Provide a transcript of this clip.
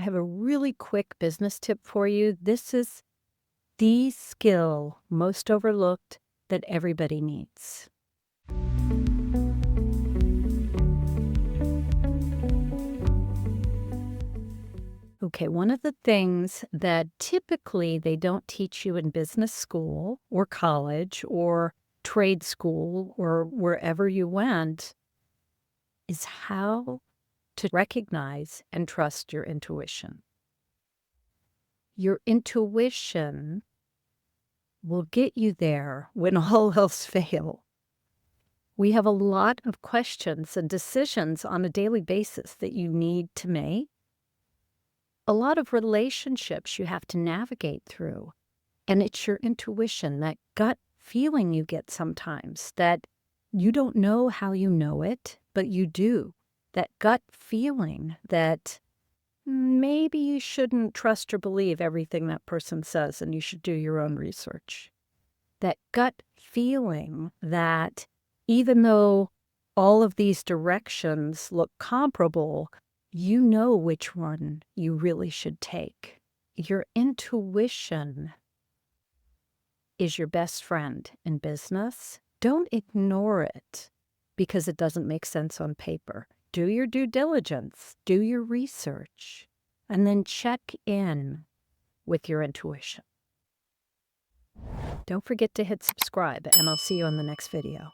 I have a really quick business tip for you. This is the skill most overlooked that everybody needs. Okay, one of the things that typically they don't teach you in business school or college or trade school or wherever you went is how to recognize and trust your intuition. Your intuition will get you there when all else fails. We have a lot of questions and decisions on a daily basis that you need to make. A lot of relationships you have to navigate through. And it's your intuition, that gut feeling you get sometimes that you don't know how you know it, but you do. That gut feeling that maybe you shouldn't trust or believe everything that person says and you should do your own research. That gut feeling that even though all of these directions look comparable, you know which one you really should take. Your intuition is your best friend in business. Don't ignore it because it doesn't make sense on paper. Do your due diligence, do your research, and then check in with your intuition. Don't forget to hit subscribe, and I'll see you on the next video.